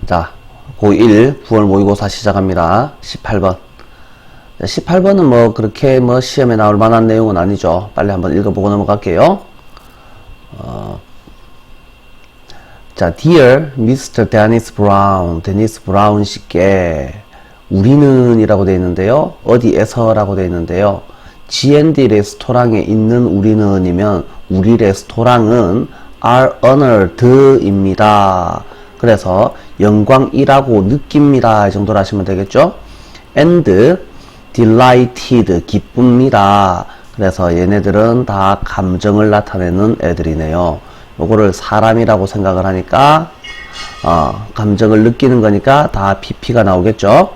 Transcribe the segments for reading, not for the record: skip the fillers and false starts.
자, 고1 9월 모의고사 시작합니다. 18번. 18번은 뭐 그렇게 뭐 시험에 나올 만한 내용은 아니죠. 빨리 한번 읽어보고 넘어갈게요. 자, Dear Mr. Dennis Brown, 데니스 브라운 씨께 우리는 이라고 되어 있는데요. 어디에서 라고 되어 있는데요. G&D 레스토랑에 있는 우리는 이면 우리 레스토랑은 are honored 입니다. 그래서 영광이라고 느낍니다. 이 정도로 하시면 되겠죠. And delighted 기쁩니다. 그래서 얘네들은 다 감정을 나타내는 애들이네요. 요거를 사람이라고 생각을 하니까 감정을 느끼는 거니까 다 PP가 나오겠죠.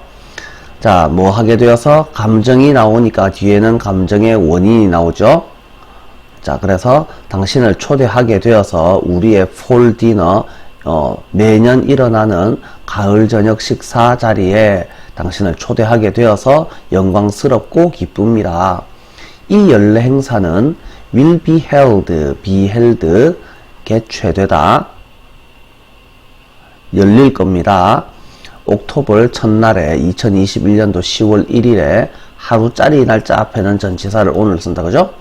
자, 뭐 하게 되어서 감정이 나오니까 뒤에는 감정의 원인이 나오죠. 자, 그래서 당신을 초대하게 되어서 우리의 폴 디너 매년 일어나는 가을 저녁 식사 자리에 당신을 초대하게 되어서 영광스럽고 기쁩니다. 이 연례 행사는 will be held, 개최되다, 열릴 겁니다. 옥토벌 첫날에 2021년도 10월 1일에 하루짜리 날짜 앞에는 전치사를 오늘 쓴다, 그죠?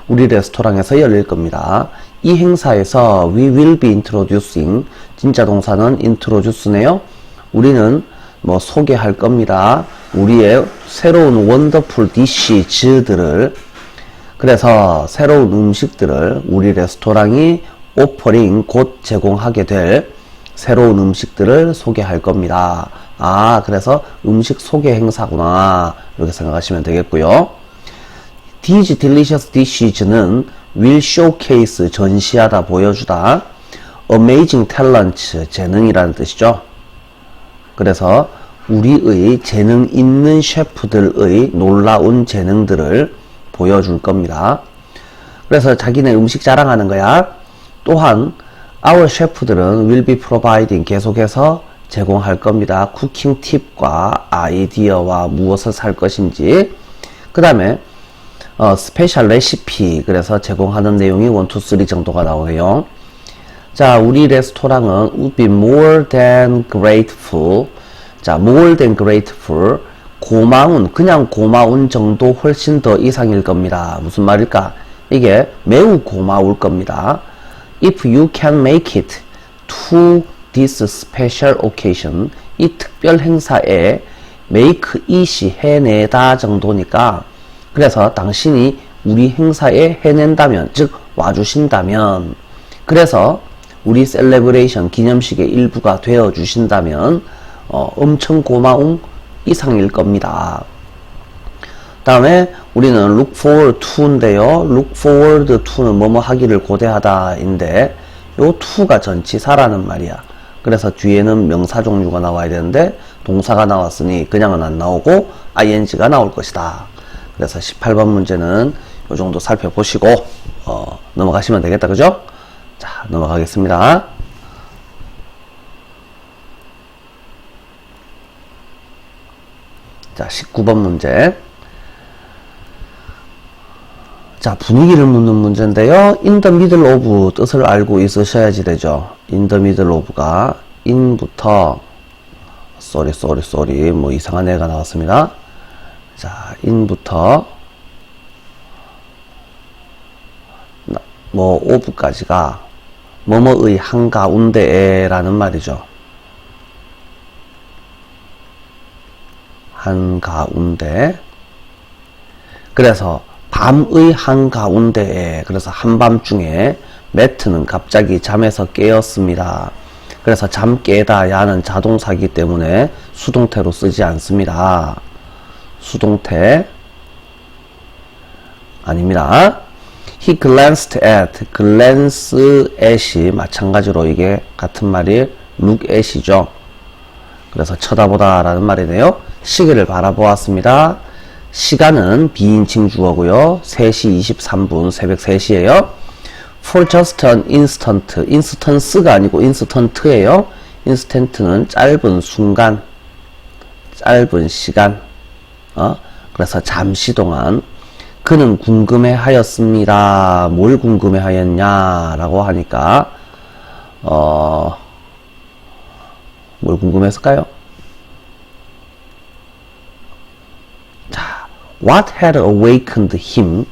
우리 레스토랑에서 열릴 겁니다. 이 행사에서 we will be introducing, 진짜 동사는 introduce네요. 우리는 뭐 소개할 겁니다. 우리의 새로운 wonderful dishes들을, 그래서 새로운 음식들을 우리 레스토랑이 offering, 곧 제공하게 될 새로운 음식들을 소개할 겁니다. 아, 그래서 음식 소개 행사구나, 이렇게 생각하시면 되겠고요. These delicious dishes는 will showcase, 전시하다, 보여주다, amazing talents, 재능이라는 뜻이죠. 그래서 우리의 재능 있는 셰프들의 놀라운 재능들을 보여줄 겁니다. 그래서 자기네 음식 자랑하는 거야. 또한 our 셰프들은 will be providing, 계속해서 제공할 겁니다. 쿠킹 팁과 아이디어와 무엇을 살 것인지. 그 다음에 스페셜 레시피, 그래서 제공하는 내용이 1, 2, 3 정도가 나오네요. 자, 우리 레스토랑은 would be more than grateful. 자, more than grateful, 고마운, 그냥 고마운 정도 훨씬 더 이상일 겁니다. 무슨 말일까? 이게 매우 고마울 겁니다. If you can make it to this special occasion, 이 특별 행사에 make it이 해내다 정도니까, 그래서 당신이 우리 행사에 해낸다면, 즉 와주신다면, 그래서 우리 셀레브레이션, 기념식의 일부가 되어 주신다면 엄청 고마운 이상일 겁니다. 다음에 우리는 look forward to인데요. look forward to는 뭐뭐 하기를 고대하다 인데, 요 to가 전치사라는 말이야. 그래서 뒤에는 명사 종류가 나와야 되는데 동사가 나왔으니 그냥은 안 나오고 ing가 나올 것이다. 그래서 18번 문제는 요 정도 살펴보시고 넘어가시면 되겠다, 그죠? 자, 넘어가겠습니다. 자, 19번 문제. 자, 분위기를 묻는 문제인데요. in the middle of 뜻을 알고 있으셔야지 되죠. in the middle of가 in부터 sorry 뭐 이상한 애가 나왔습니다. 자, in부터 뭐 of까지가 뭐뭐의 한가운데에라는 말이죠. 한가운데. 그래서 밤의 한가운데에, 그래서 한밤중에 매트는 갑자기 잠에서 깨었습니다. 그래서 잠 깨다 야는 자동사이기 때문에 수동태로 쓰지 않습니다. 수동태 아닙니다. He glanced at, glance at이 마찬가지로 이게 같은 말이 look at이죠. 그래서 쳐다보다 라는 말이네요. 시계를 바라보았습니다. 시간은 비인칭 주어고요. 3시 23분, 새벽 3시에요. For just an instant, instance가 아니고 instant예요. instant는 짧은 순간, 짧은 시간. 그래서 잠시 동안 그는 궁금해 하였습니다. 뭘 궁금해 하였냐 라고 하니까 뭘 궁금했을까요? 자, what had awakened him?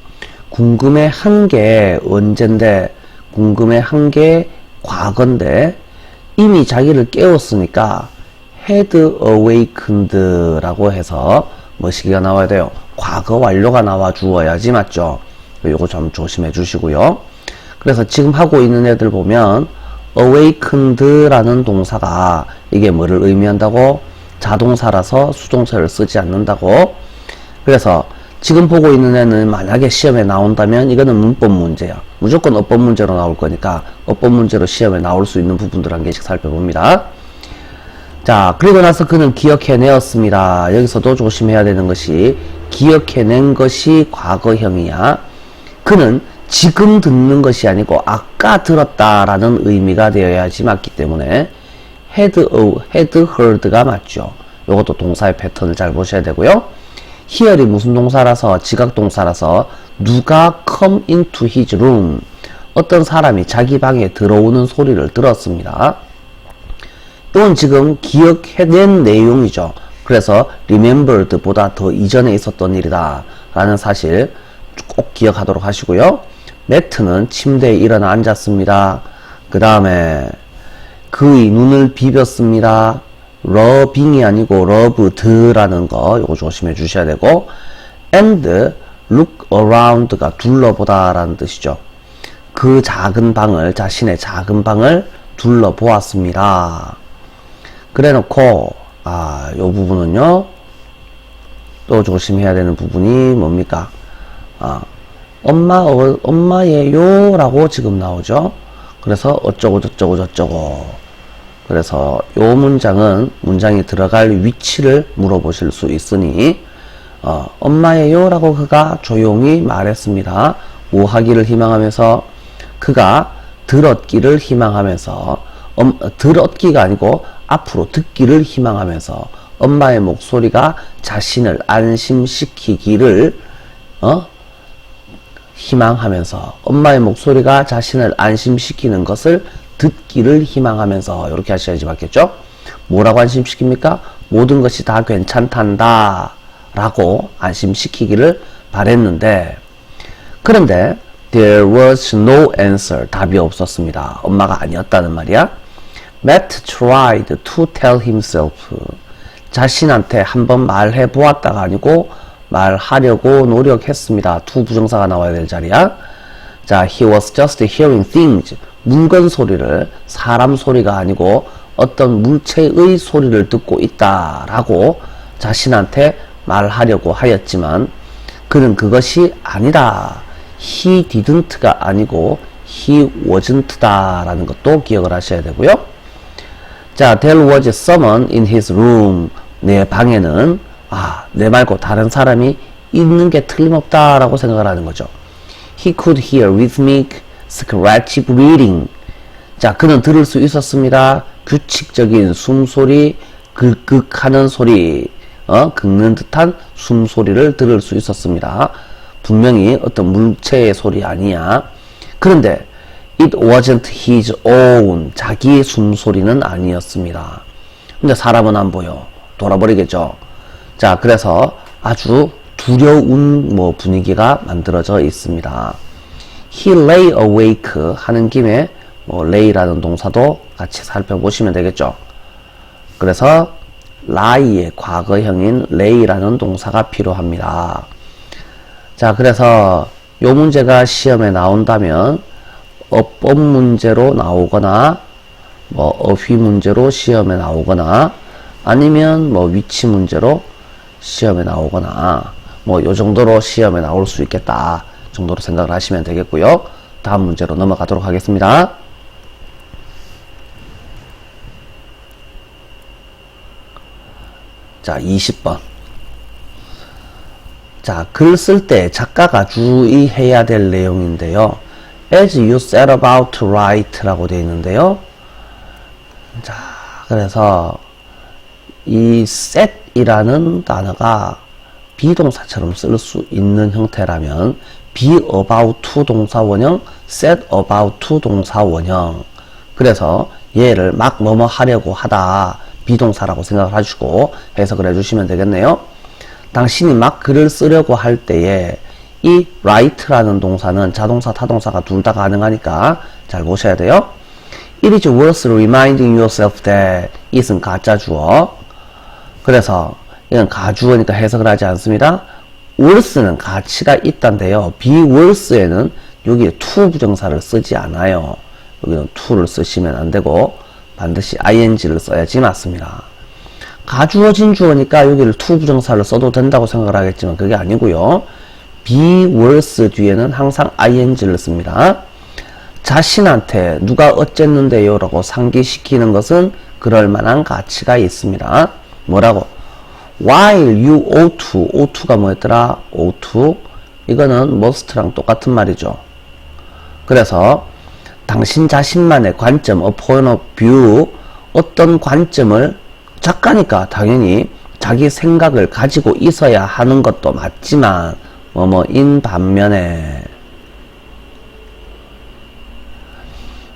궁금해한 게 언젠데, 궁금해한 게 과거인데, 이미 자기를 깨웠으니까 had awakened 라고 해서 뭐 시기가 나와야 돼요? 과거 완료가 나와 주어야지, 맞죠? 요거 좀 조심해 주시고요. 그래서 지금 하고 있는 애들 보면 awakened 라는 동사가 이게 뭐를 의미한다고? 자동사라서 수동태를 쓰지 않는다고. 그래서 지금 보고 있는 애는 만약에 시험에 나온다면 이거는 문법 문제야. 무조건 어법 문제로 나올 거니까 어법 문제로 시험에 나올 수 있는 부분들 한 개씩 살펴봅니다. 자, 그리고 나서 그는 기억해내었습니다. 여기서도 조심해야 되는 것이 기억해낸 것이 과거형이야. 그는 지금 듣는 것이 아니고 아까 들었다라는 의미가 되어야지 맞기 때문에 had heard가 맞죠. 이것도 동사의 패턴을 잘 보셔야 되고요. hear이 무슨 동사라서 지각동사라서 누가 come into his room 어떤 사람이 자기 방에 들어오는 소리를 들었습니다. 이건 지금 기억해낸 내용이죠. 그래서 remembered 보다 더 이전에 있었던 일이다 라는 사실 꼭 기억하도록 하시고요. 매트는 침대에 일어나 앉았습니다. 그 다음에 그의 눈을 비볐습니다. 러빙이 아니고 loved라는 거 요거 조심해 주셔야 되고 and look around가 둘러보다 라는 뜻이죠. 그 작은 방을 자신의 작은 방을 둘러보았습니다. 그래 놓고 요 부분은요 또 조심해야 되는 부분이 뭡니까? 엄마예요 라고 지금 나오죠. 그래서 어쩌고 저쩌고 저쩌고 그래서 요 문장은 문장이 들어갈 위치를 물어보실 수 있으니 엄마예요 라고 그가 조용히 말했습니다. 뭐 하기를 희망하면서 그가 들었기를 희망하면서 들었기가 아니고 앞으로 듣기를 희망하면서 엄마의 목소리가 자신을 안심시키기를 희망하면서 엄마의 목소리가 자신을 안심시키는 것을 듣기를 희망하면서 이렇게 하셔야지 맞겠죠? 뭐라고 안심시킵니까? 모든 것이 다 괜찮단다 라고 안심시키기를 바랬는데 그런데 there was no answer 답이 없었습니다. 엄마가 아니었다는 말이야. Matt tried to tell himself 자신한테 한번 말해 보았다가 아니고 말하려고 노력했습니다. to 부정사가 나와야 될 자리야. 자, he was just hearing things 물건 소리를 사람 소리가 아니고 어떤 물체의 소리를 듣고 있다라고 자신한테 말하려고 하였지만 그는 그것이 아니다. he didn't가 아니고 he wasn't다 라는 것도 기억을 하셔야 되고요. 자, there was someone in his room. 내 방에는 내 말고 다른 사람이 있는 게 틀림없다 라고 생각을 하는 거죠. He could hear rhythmic scratchy breathing. 자, 그는 들을 수 있었습니다. 규칙적인 숨소리, 긁긁하는 소리, 긁는 듯한 숨소리를 들을 수 있었습니다. 분명히 어떤 물체의 소리 아니야. 그런데 it wasn't his own. 자기 숨소리는 아니었습니다. 근데 사람은 안 보여. 돌아버리겠죠. 자, 그래서 아주 두려운 분위기가 만들어져 있습니다. He lay awake 하는 김에 lay라는 동사도 같이 살펴보시면 되겠죠. 그래서 lie의 과거형인 lay라는 동사가 필요합니다. 자, 그래서 요 문제가 시험에 나온다면 어법 문제로 나오거나 어휘 문제로 시험에 나오거나 아니면 위치 문제로 시험에 나오거나 요 정도로 시험에 나올 수 있겠다 정도로 생각을 하시면 되겠고요. 다음 문제로 넘어가도록 하겠습니다. 자, 20번. 자, 글 쓸 때 작가가 주의해야 될 내용인데요. As you set about to write 라고 되어 있는데요. 자, 그래서 이 set 이라는 단어가 비동사처럼 쓸 수 있는 형태라면 be about to 동사 원형, set about to 동사 원형. 그래서 얘를 막 뭐뭐 하려고 하다, 비동사라고 생각을 하시고 해석을 해주시면 되겠네요. 당신이 막 글을 쓰려고 할 때에 이 write라는 동사는 자동사, 타동사가 둘 다 가능하니까 잘 보셔야 돼요. It is worth reminding yourself that it은 가짜 주어. 그래서 이건 가주어니까 해석을 하지 않습니다. worth는 가치가 있단데요. be worth에는 여기에 to 부정사를 쓰지 않아요. 여기는 to를 쓰시면 안 되고 반드시 ing를 써야지 맞습니다. 가주어진 주어니까 여기를 to 부정사를 써도 된다고 생각을 하겠지만 그게 아니고요. be worth 뒤에는 항상 ing를 씁니다. 자신한테 누가 어쨌는데요 라고 상기시키는 것은 그럴 만한 가치가 있습니다. 뭐라고? While you ought to가 뭐였더라? ought to. 이거는 must랑 똑같은 말이죠. 그래서 당신 자신만의 관점, a point of view, 어떤 관점을 작가니까 당연히 자기 생각을 가지고 있어야 하는 것도 맞지만 뭐뭐인 반면에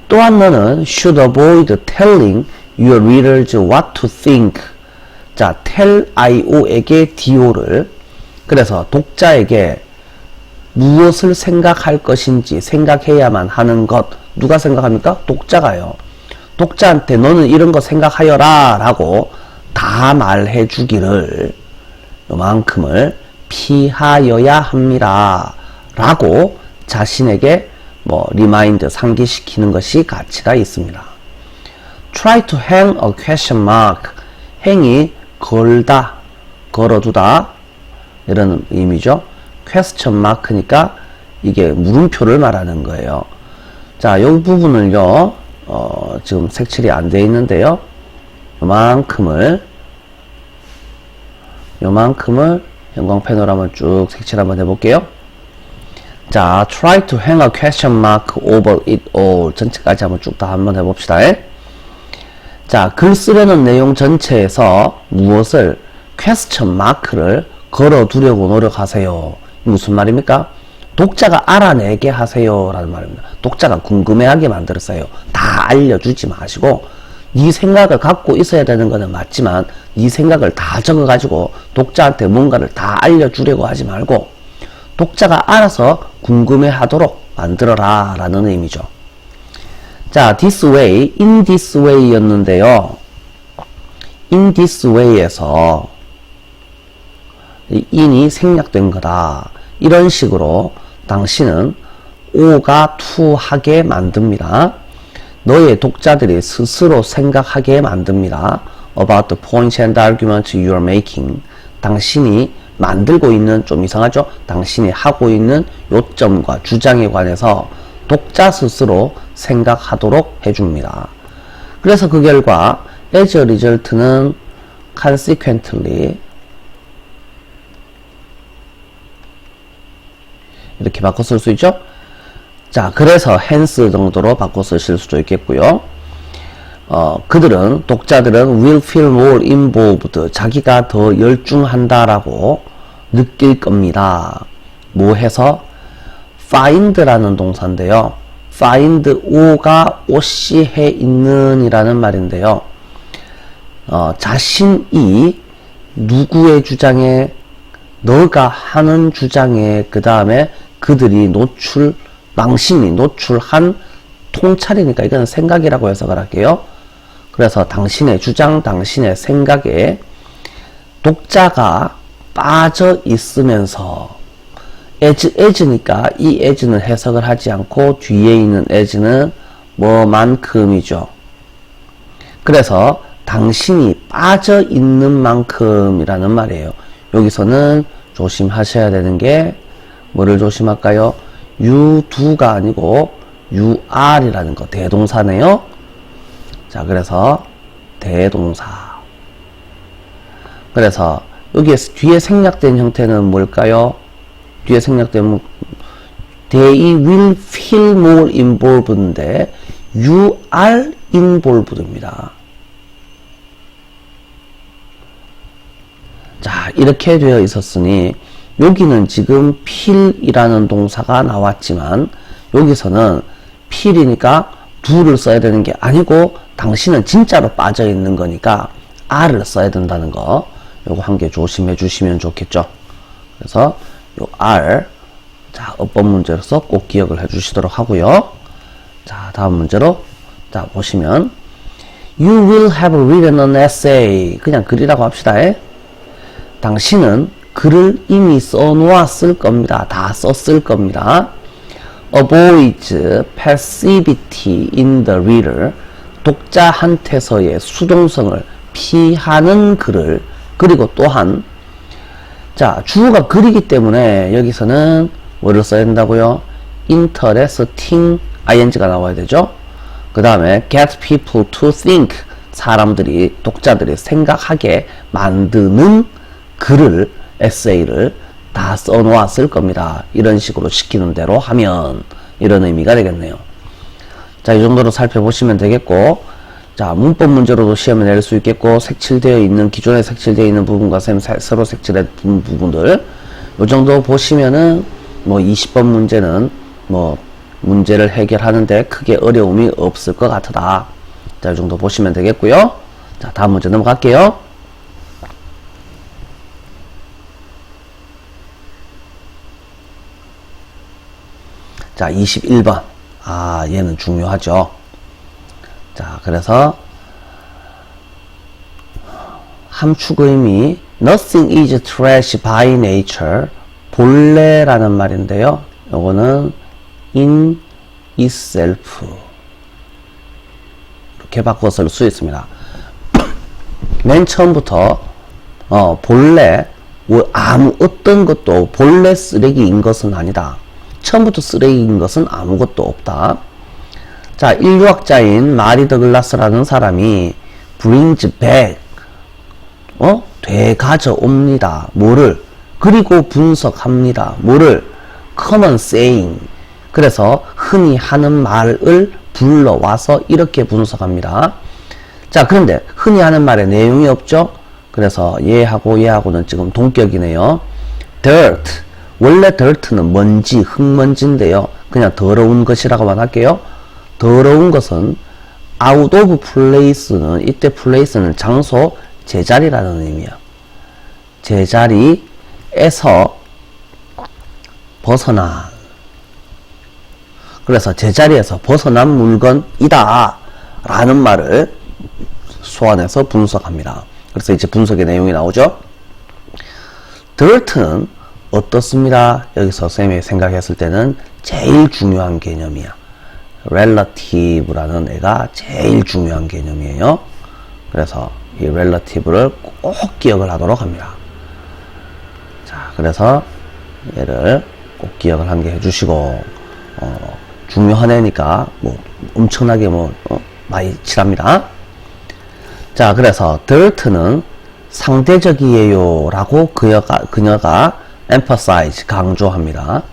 또한 너는 should avoid telling your readers what to think. 자, tell io에게 do를 그래서 독자에게 무엇을 생각할 것인지 생각해야만 하는 것 누가 생각합니까? 독자가요. 독자한테 너는 이런 거 생각하여라 라고 다 말해 주기를 요만큼을 피하여야 합니다 라고 자신에게 리마인드 상기시키는 것이 가치가 있습니다. Try to hang a question mark. hang이 걸다, 걸어두다 이런 의미죠. question mark니까 이게 물음표를 말하는 거예요. 자, 이 부분을요 지금 색칠이 안 돼 있는데요. 요만큼을 형광 펜으로 한번 쭉 색칠 한번 해볼게요. 자, try to hang a question mark over it all. 전체까지 한번 쭉 다 한번 해봅시다. 자, 글 쓰려는 내용 전체에서 무엇을 question mark를 걸어두려고 노력하세요. 무슨 말입니까? 독자가 알아내게 하세요 라는 말입니다. 독자가 궁금해하게 만들었어요. 다 알려주지 마시고 네 생각을 갖고 있어야 되는 거는 맞지만 네 생각을 다 적어가지고 독자한테 뭔가를 다 알려주려고 하지 말고 독자가 알아서 궁금해하도록 만들어라 라는 의미죠. 자, this way, in this way 였는데요. in this way에서 in이 생략된 거다. 이런 식으로 당신은 o가 to 하게 만듭니다. 너의 독자들이 스스로 생각하게 만듭니다. About the points and arguments you are making. 당신이 만들고 있는, 좀 이상하죠? 당신이 하고 있는 요점과 주장에 관해서 독자 스스로 생각하도록 해줍니다. 그래서 그 결과 as a result는 consequently 이렇게 바꿔 쓸 수 있죠? 자, 그래서 hence 정도로 바꿔 쓰실 수도 있겠고요. 그들은, 독자들은 will feel more involved. 자기가 더 열중한다라고 느낄 겁니다. 뭐 해서? find라는 동사인데요. find o가 오시해 있는 이라는 말인데요. 자신이 누구의 주장에, 너가 하는 주장에, 그 다음에 그들이 망신이 노출한 통찰이니까 이건 생각이라고 해석을 할게요. 그래서 당신의 주장, 당신의 생각에 독자가 빠져 있으면서 as니까 이 as는 해석을 하지 않고 뒤에 있는 as는 뭐만큼이죠. 그래서 당신이 빠져 있는 만큼이라는 말이에요. 여기서는 조심하셔야 되는 게 뭐를 조심할까요? you do가 아니고 you are이라는 거, 대동사네요. 자, 그래서 대동사. 그래서 여기에 뒤에 생략된 형태는 뭘까요? 뒤에 생략된 they will feel more involved인데 you are involved입니다. 자, 이렇게 되어 있었으니 여기는 지금 feel이라는 동사가 나왔지만 여기서는 feel이니까 do를 써야 되는 게 아니고 당신은 진짜로 빠져 있는 거니까 R을 써야 된다는 거, 요거 한 개 조심해 주시면 좋겠죠. 그래서 요 R, 자, 어법 문제로서 꼭 기억을 해 주시도록 하고요. 자, 다음 문제로, 자, 보시면 You will have written an essay. 그냥 글이라고 합시다. 당신은 글을 이미 써놓았을 겁니다. 다 썼을 겁니다. Avoids passivity in the reader. 독자한테서의 수동성을 피하는 글을, 그리고 또한, 자, 주어가 글이기 때문에 여기서는 뭐를 써야 된다고요? interesting ing가 나와야 되죠. 그 다음에 get people to think, 사람들이, 독자들이 생각하게 만드는 글을, 에세이를 다 써놓았을 겁니다. 이런 식으로 시키는 대로 하면 이런 의미가 되겠네요. 자, 이 정도로 살펴보시면 되겠고, 자, 문법 문제로도 시험에 낼 수 있겠고, 색칠되어 있는, 기존에 색칠되어 있는 부분과 새로 색칠된 부분들, 이 정도 보시면은 뭐 20번 문제는 뭐 문제를 해결하는데 크게 어려움이 없을 것 같다. 자, 이 정도 보시면 되겠고요. 자, 다음 문제 넘어갈게요. 자, 21번. 아, 얘는 중요하죠. 자, 그래서 함축 의미 Nothing is trash by nature. 본래라는 말인데요. 요거는 in itself 이렇게 바꿔서 쓸 수 있습니다. 맨 처음부터 본래 어떤 것도 본래 쓰레기인 것은 아니다. 처음부터 쓰레기인 것은 아무것도 없다. 자, 인류학자인 마리 더글라스라는 사람이 brings back 되가져옵니다. 뭐를? 그리고 분석합니다. 뭐를? common saying. 그래서 흔히 하는 말을 불러와서 이렇게 분석합니다. 자, 그런데 흔히 하는 말에 내용이 없죠? 그래서 얘하고는 지금 동격이네요. dirt. 원래 dirt는 먼지, 흙먼지인데요. 그냥 더러운 것이라고만 할게요. 더러운 것은 out of place는, 이때 place는 장소, 제자리라는 의미야. 제자리에서 벗어난, 그래서 제자리에서 벗어난 물건이다 라는 말을 소환해서 분석합니다. 그래서 이제 분석의 내용이 나오죠. dirt는 어떻습니다? 여기서 쌤이 생각했을 때는 제일 중요한 개념이야. relative라는 애가 제일 중요한 개념이에요. 그래서 이 relative를 꼭 기억을 하도록 합니다. 자, 그래서 얘를 꼭 기억을 한 개 해주시고, 중요한 애니까 뭐 엄청나게 많이 칠합니다. 자, 그래서 dirt는 상대적이에요 라고 그녀가 emphasize, 강조합니다.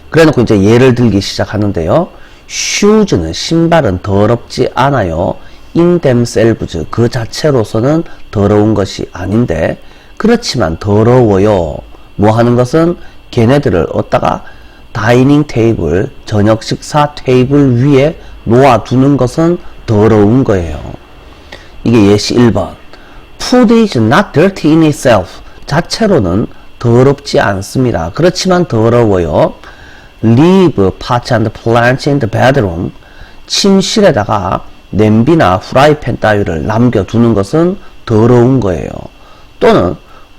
그래 놓고 이제 예를 들기 시작하는데요. shoes는, 신발은 더럽지 않아요. in themselves, 그 자체로서는 더러운 것이 아닌데, 그렇지만 더러워요. 뭐 하는 것은 걔네들을 어디다가 다이닝 테이블, 저녁 식사 테이블 위에 놓아두는 것은 더러운 거예요. 이게 예시 1번. Food is not dirty in itself. 자체로는 더럽지 않습니다. 그렇지만 더러워요. Leave pots and plants in the bedroom. 침실에다가 냄비나 프라이팬 따위를 남겨두는 것은 더러운 거예요. 또는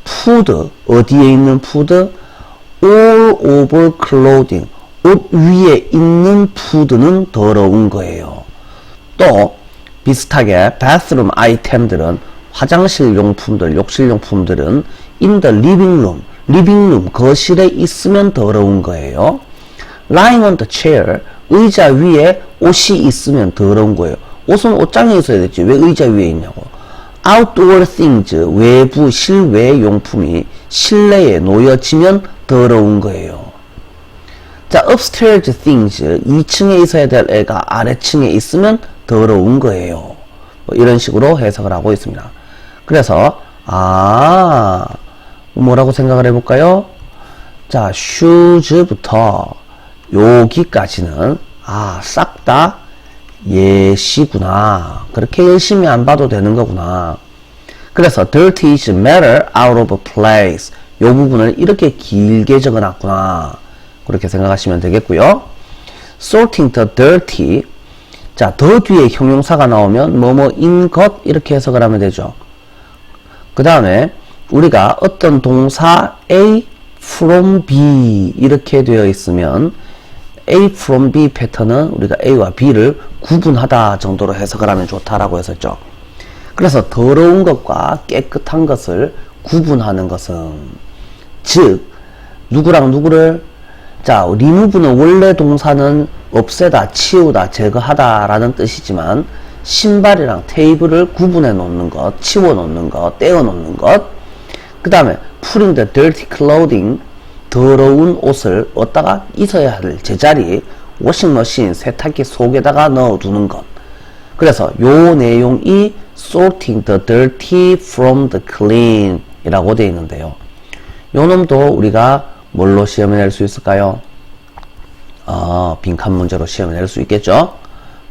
food, 어디에 있는 food? all over clothing. 옷 위에 있는 food는 더러운 거예요. 또 비슷하게 bathroom 아이템들은, 화장실 용품들, 욕실 용품들은 in the living room, 리빙룸, 거실에 있으면 더러운 거예요. lying on the chair, 의자 위에 옷이 있으면 더러운 거예요. 옷은 옷장에 있어야 되지, 왜 의자 위에 있냐고. outdoor things, 외부 실외 용품이 실내에 놓여지면 더러운 거예요. 자, upstairs things, 2층에 있어야 될 애가 아래층에 있으면 더러운 거예요. 뭐 이런 식으로 해석을 하고 있습니다. 그래서 뭐라고 생각을 해볼까요? 자, shoes부터 여기까지는 싹 다 예시구나. 그렇게 열심히 안 봐도 되는 거구나. 그래서 dirty is matter out of place. 요 부분을 이렇게 길게 적어놨구나. 그렇게 생각하시면 되겠고요. sorting the dirty. 자, 더 뒤에 형용사가 나오면 뭐뭐인 것 이렇게 해석을 하면 되죠. 그 다음에 우리가 어떤 동사 A from B 이렇게 되어 있으면 A from B 패턴은 우리가 A와 B를 구분하다 정도로 해석을 하면 좋다라고 했었죠. 그래서 더러운 것과 깨끗한 것을 구분하는 것은, 즉 누구랑 누구를, 자, remove는 원래 동사는 없애다, 치우다, 제거하다 라는 뜻이지만 신발이랑 테이블을 구분해 놓는 것, 치워 놓는 것, 떼어 놓는 것. 그 다음에 putting the dirty clothing, 더러운 옷을 어디다가 있어야 할 제자리, 워싱머신, 세탁기 속에다가 넣어두는 것. 그래서 요 내용이 sorting the dirty from the clean 이라고 되어 있는데요. 요 놈도 우리가 뭘로 시험에 낼 수 있을까요? 빈칸 문제로 시험에 낼 수 있겠죠?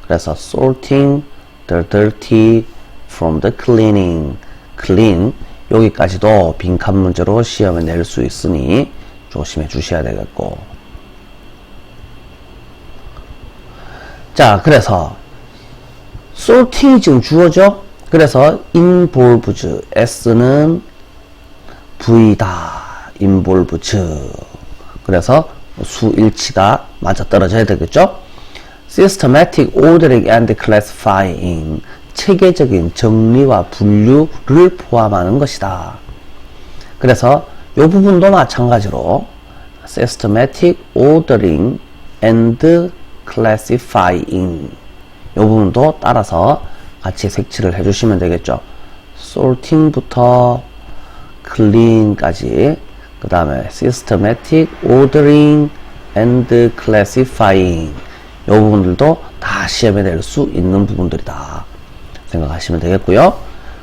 그래서 sorting the dirty from the cleaning, clean 여기까지도 빈칸 문제로 시험에 낼 수 있으니 조심해 주셔야 되겠고. 자, 그래서 sorting이 지금 주어죠? 그래서 involves, s는 V다, involves. 그래서 수일치가 맞아떨어져야 되겠죠? systematic ordering and classifying, 체계적인 정리와 분류를 포함하는 것이다. 그래서 이 부분도 마찬가지로 systematic ordering and classifying 이 부분도 따라서 같이 색칠을 해주시면 되겠죠. sorting부터 clean까지, 그 다음에 systematic ordering and classifying 이 부분들도 다 시험에 낼 수 있는 부분들이다 생각하시면 되겠고요.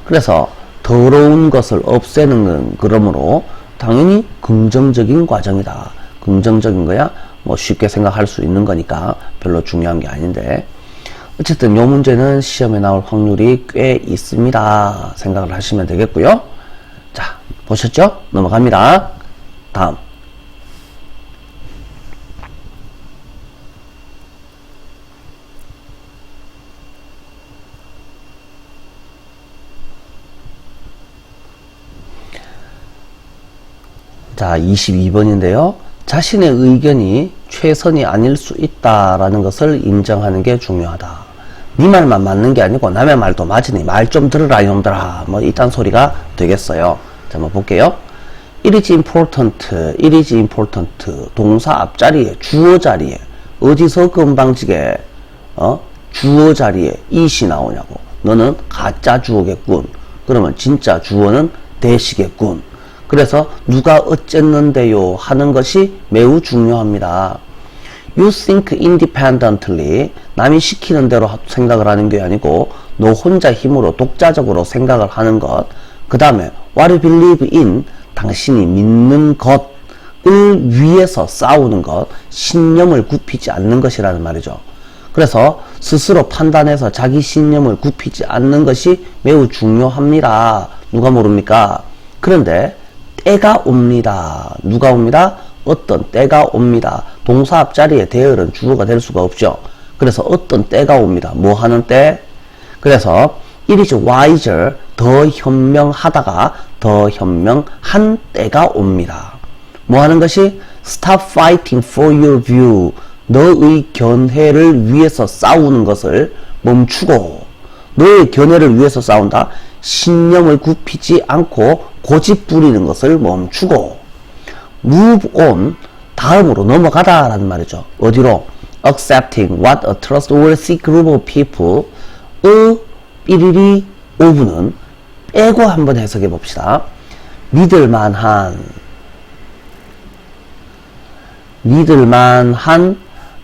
그래서 더러운 것을 없애는 건 그러므로 당연히 긍정적인 과정이다. 긍정적인 거야 뭐 쉽게 생각할 수 있는 거니까 별로 중요한 게 아닌데, 어쨌든 이 문제는 시험에 나올 확률이 꽤 있습니다 생각을 하시면 되겠고요. 자, 보셨죠? 넘어갑니다. 다음. 자, 22번인데요. 자신의 의견이 최선이 아닐 수 있다라는 것을 인정하는 게 중요하다. 네 말만 맞는 게 아니고 남의 말도 맞으니 말 좀 들으라 이놈들아, 뭐 이딴 소리가 되겠어요. 자, 한번 볼게요. It is important, it is important. 동사 앞자리에, 주어 자리에, 어디서 건방지게 주어 자리에 it이 나오냐고. 너는 가짜 주어겠군. 그러면 진짜 주어는 대시겠군. 그래서 누가 어쨌는데요 하는 것이 매우 중요합니다. You think independently. 남이 시키는 대로 생각을 하는 게 아니고 너 혼자 힘으로 독자적으로 생각을 하는 것. 그 다음에 what you believe in. 당신이 믿는 것을 위해서 싸우는 것. 신념을 굽히지 않는 것이라는 말이죠. 그래서 스스로 판단해서 자기 신념을 굽히지 않는 것이 매우 중요합니다. 누가 모릅니까? 그런데 때가 옵니다. 누가 옵니다? 어떤 때가 옵니다. 동사 앞자리에 대열은 주어가 될 수가 없죠. 그래서 어떤 때가 옵니다. 뭐 하는 때? 그래서 it is wiser, 더 현명하다가 더 현명한 때가 옵니다. 뭐 하는 것이? stop fighting for your view. 너의 견해를 위해서 싸우는 것을 멈추고, 너의 견해를 위해서 싸운다. 신념을 굽히지 않고 고집 부리는 것을 멈추고, move on, 다음으로 넘어가다 라는 말이죠. 어디로? accepting what a trustworthy group of people, 삐리리 of는 빼고 한번 해석해 봅시다. 믿을만한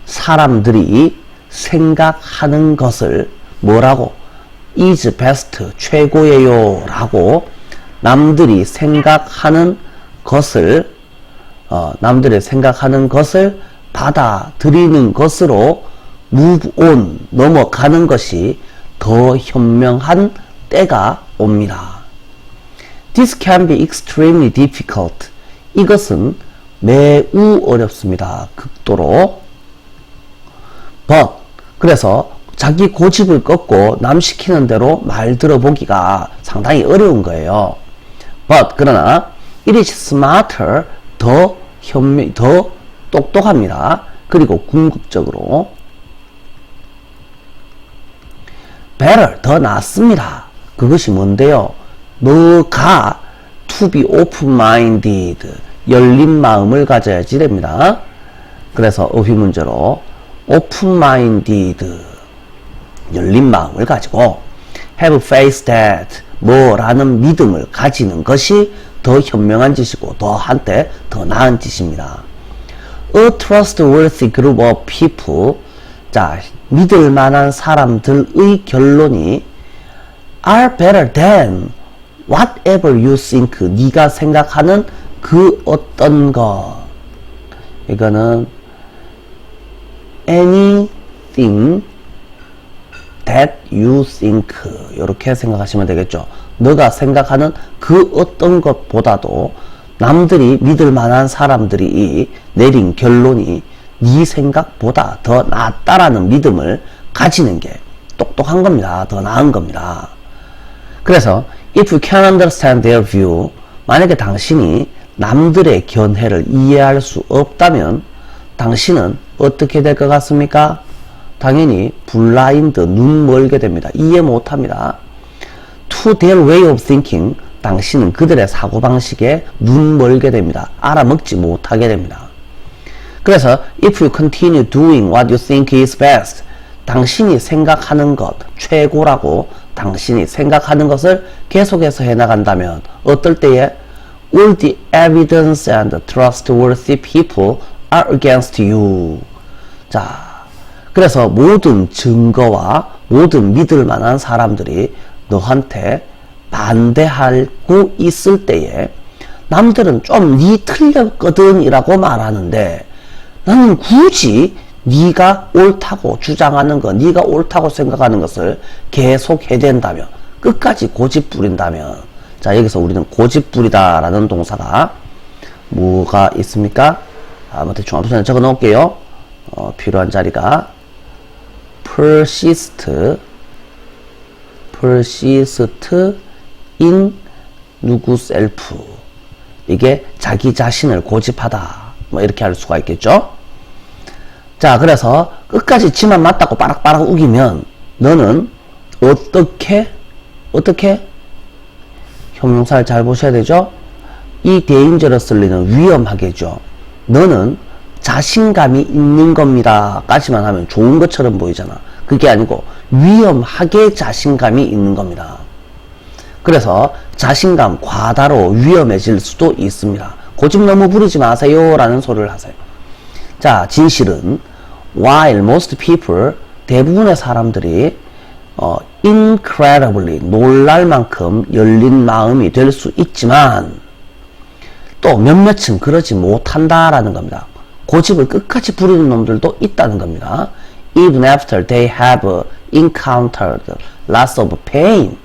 사람들이 생각하는 것을 뭐라고? is best, 최고예요 라고 남들이 생각하는 것을 받아들이는 것으로 move on, 넘어가는 것이 더 현명한 때가 옵니다. This can be extremely difficult. 이것은 매우 어렵습니다. 극도로. But 그래서 자기 고집을 꺾고 남 시키는 대로 말 들어보기가 상당히 어려운 거예요. But 그러나 it is smarter, 더 똑똑합니다. 그리고 궁극적으로 better, 더 낫습니다. 그것이 뭔데요? 너가 to be open-minded, 열린 마음을 가져야지 됩니다. 그래서 어휘문제로 open-minded, 열린 마음을 가지고 have faith that, 뭐라는 믿음을 가지는 것이 더 현명한 짓이고 더 한때 더 나은 짓입니다. A trustworthy group of people, 자, 믿을 만한 사람들의 결론이 are better than whatever you think, 네가 생각하는 그 어떤 것. 이거는 anything that you think, 이렇게 생각하시면 되겠죠. 너가 생각하는 그 어떤 것보다도 남들이 믿을 만한 사람들이 내린 결론이 네 생각보다 더 낫다라는 믿음을 가지는 게 똑똑한 겁니다. 더 나은 겁니다. 그래서 if you can understand their view, 만약에 당신이 남들의 견해를 이해할 수 없다면 당신은 어떻게 될 것 같습니까? 당연히 블라인드, 눈 멀게 됩니다. 이해 못합니다. To their way of thinking, 당신은 그들의 사고방식에 눈 멀게 됩니다. 알아먹지 못하게 됩니다. 그래서 if you continue doing what you think is best, 당신이 생각하는 것, 최고라고 당신이 생각하는 것을 계속해서 해나간다면 어떨 때에 all the evidence and trustworthy people are against you. 자, 그래서 모든 증거와 모든 믿을 만한 사람들이 너한테 반대하고 있을 때에 남들은 좀 니 틀렸거든 이라고 말하는데 나는 굳이 네가 옳다고 주장하는 것, 네가 옳다고 생각하는 것을 계속 해댄다면, 끝까지 고집 부린다면, 자, 여기서 우리는 고집 부리다라는 동사가 뭐가 있습니까? 대충 앞선에 적어 놓을게요. 필요한 자리가 persist in 누구 self, 이게 자기 자신을 고집하다, 뭐 이렇게 할 수가 있겠죠. 자, 그래서 끝까지 지만 맞다고 빠락빠락 우기면 너는 어떻게 형용사를 잘 보셔야 되죠. 이 dangerously는 위험하게죠. 너는 자신감이 있는 겁니다 까지만 하면 좋은 것처럼 보이잖아. 그게 아니고 위험하게 자신감이 있는 겁니다. 그래서 자신감 과다로 위험해질 수도 있습니다. 고집 너무 부리지 마세요 라는 소리를 하세요. 자, 진실은 while most people, 대부분의 사람들이 incredibly, 놀랄 만큼 열린 마음이 될 수 있지만 또 몇몇은 그러지 못한다라는 겁니다. 고집을 끝까지 부리는 놈들도 있다는 겁니다. Even after they have encountered lots of pain,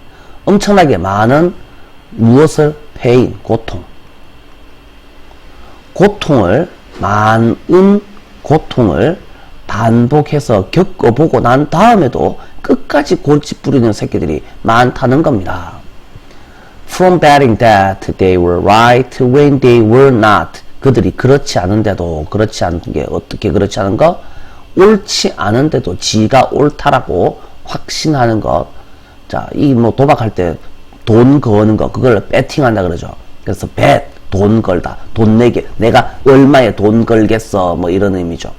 엄청나게 많은 무엇을? pain, 많은 고통을 반복해서 겪어보고 난 다음에도 끝까지 고집 부리는 새끼들이 많다는 겁니다. From betting that they were right when they were not, 그들이 그렇지 않은데도, 그렇지 않은 게 어떻게 그렇지 않은 거? 옳지 않은데도 지가 옳다라고 확신하는 것. 자, 이 뭐 도박할 때 돈 거는 거, 그걸 배팅한다 그러죠. 그래서 bet, 돈 걸다, 돈 내게, 내가 얼마에 돈 걸겠어, 뭐 이런 의미죠.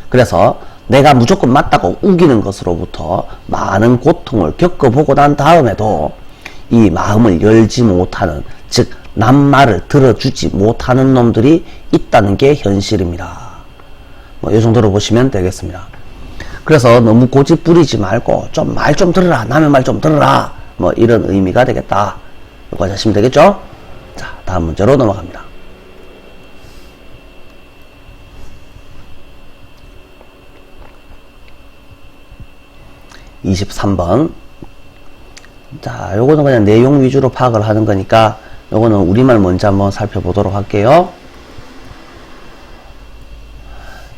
그래서 내가 무조건 맞다고 우기는 것으로부터 많은 고통을 겪어보고 난 다음에도 이 마음을 열지 못하는, 즉 남 말을 들어주지 못하는 놈들이 있다는 게 현실입니다. 뭐 이 정도로 보시면 되겠습니다. 그래서 너무 고집 부리지 말고 좀 말 좀 들으라, 남의 말 좀 들으라, 뭐 이런 의미가 되겠다. 이거 하시면 되겠죠? 자, 다음 문제로 넘어갑니다. (23번) 자, 요거는 그냥 내용 위주로 파악을 하는 거니까 요거는 우리말 먼저 한번 살펴보도록 할게요.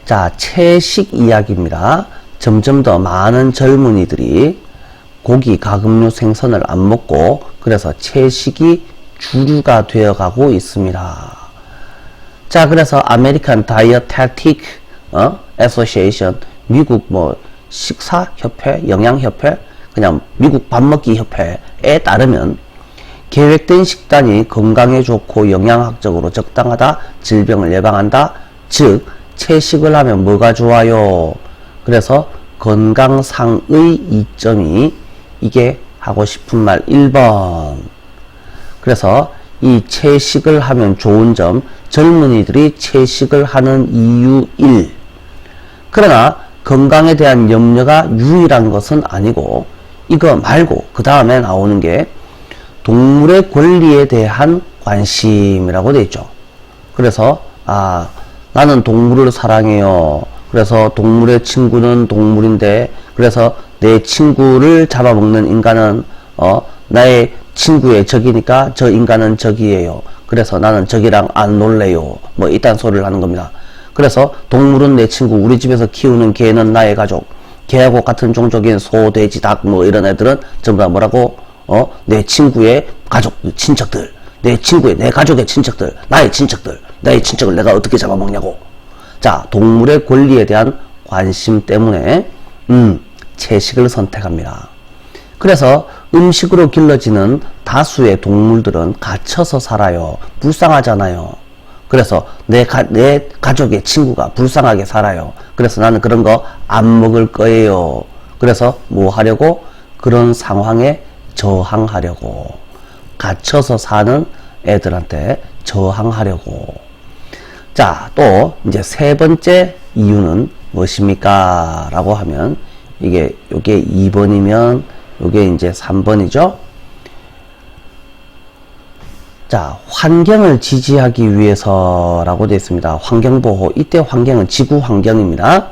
자, 채식 이야기입니다. 점점 더 많은 젊은이들이 고기, 가금류 생선을 안 먹고 그래서 채식이 주류가 되어가고 있습니다. 자, 그래서 아메리칸 다이어테틱 애소시에이션, 미국 뭐 식사협회, 영양협회, 그냥 미국 밥먹기 협회에 따르면 계획된 식단이 건강에 좋고 영양학적으로 적당하다, 질병을 예방한다. 즉 채식을 하면 뭐가 좋아요? 그래서 건강상의 이점이 이게 하고 싶은 말 1번. 그래서 이 채식을 하면 좋은 점, 젊은이들이 채식을 하는 이유 1. 그러나 건강에 대한 염려가 유일한 것은 아니고 이거 말고 그 다음에 나오는 게 동물의 권리에 대한 관심이라고 되어 있죠. 그래서 나는 동물을 사랑해요. 그래서 동물의 친구는 동물인데 그래서 내 친구를 잡아먹는 인간은 나의 친구의 적이니까 저 인간은 적이에요. 그래서 나는 적이랑 안 놀래요. 뭐 이딴 소리를 하는 겁니다. 그래서 동물은 내 친구, 우리 집에서 키우는 개는 나의 가족, 개하고 같은 종족인 소, 돼지, 닭 뭐 이런 애들은 전부 다 뭐라고? 내 친구의 가족, 친척들, 내 친구의, 내 가족의 친척들, 나의 친척들, 나의 친척을 내가 어떻게 잡아먹냐고. 자, 동물의 권리에 대한 관심 때문에 채식을 선택합니다. 그래서 음식으로 길러지는 다수의 동물들은 갇혀서 살아요. 불쌍하잖아요. 그래서 내 가족의 친구가 불쌍하게 살아요. 그래서 나는 그런 거 안 먹을 거예요. 그래서 뭐 하려고? 그런 상황에 저항하려고. 갇혀서 사는 애들한테 저항하려고. 자, 또 이제 세 번째 이유는 무엇입니까? 라고 하면 요게 2번이면 요게 이제 3번이죠. 자, 환경을 지지하기 위해서라고 되어 있습니다. 환경보호. 이때 환경은 지구 환경입니다.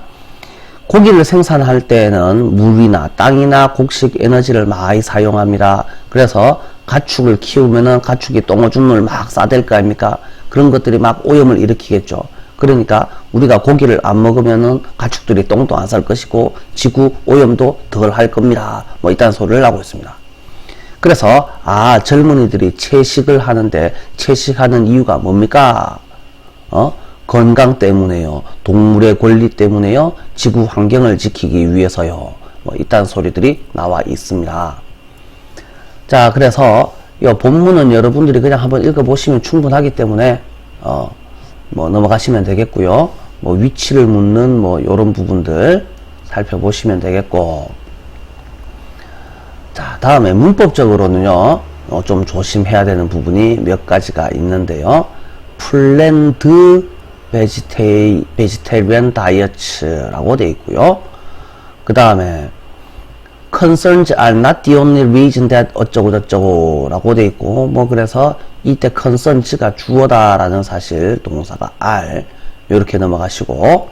고기를 생산할 때는 물이나 땅이나 곡식 에너지를 많이 사용합니다. 그래서 가축을 키우면은 가축이 똥오줌을 막 싸댈 거 아닙니까? 그런 것들이 막 오염을 일으키겠죠. 그러니까 우리가 고기를 안 먹으면은 가축들이 똥도 안 쌀 것이고 지구 오염도 덜 할 겁니다. 뭐 이딴 소리를 하고 있습니다. 그래서 젊은이들이 채식을 하는데 채식하는 이유가 뭡니까? 건강 때문에요. 동물의 권리 때문에요. 지구 환경을 지키기 위해서요. 뭐 이딴 소리들이 나와 있습니다. 자, 그래서 이 본문은 여러분들이 그냥 한번 읽어보시면 충분하기 때문에 뭐 넘어가시면 되겠고요. 뭐 위치를 묻는 뭐 요런 부분들 살펴보시면 되겠고, 자, 다음에 문법적으로는요 좀 조심해야 되는 부분이 몇 가지가 있는데요. 플랜드 베지테리언 다이어트라고 되어 있고요. 그 다음에 concerns are not the only reason that 어쩌고 저쩌고 라고 되어 있고, 뭐 그래서 이때 concerns가 주어다라는 사실, 동사가 are, 이렇게 넘어가시고,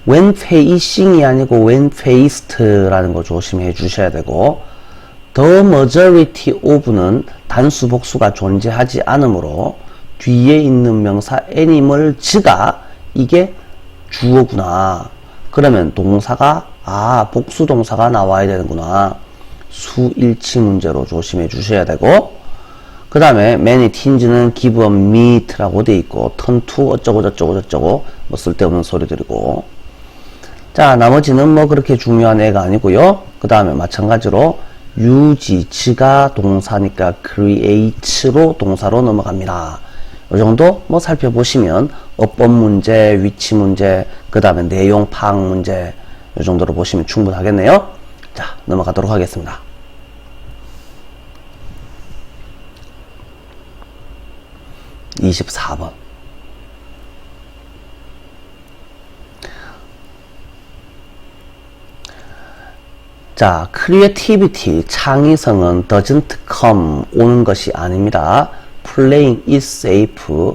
when facing이 아니고 when faced라는 거 조심해 주셔야 되고, the majority of는 단수 복수가 존재하지 않으므로 뒤에 있는 명사 animals가 이게 주어구나. 그러면 동사가 복수 동사가 나와야 되는구나. 수일치 문제로 조심해 주셔야 되고, 그 다음에 many teens는 give up meat라고 돼 있고, turn to 어쩌고 저쩌고 저쩌고 뭐 쓸데없는 소리들이고, 자, 나머지는 뭐 그렇게 중요한 애가 아니고요. 그 다음에 마찬가지로 use,가 동사니까 create로 동사로 넘어갑니다. 이 정도 뭐 살펴보시면 어법 문제, 위치 문제, 그 다음에 내용 파악 문제, 이 정도로 보시면 충분하겠네요. 자, 넘어가도록 하겠습니다. (24번) 자, creativity, 창의성은 doesn't come, 오는 것이 아닙니다. playing is safe,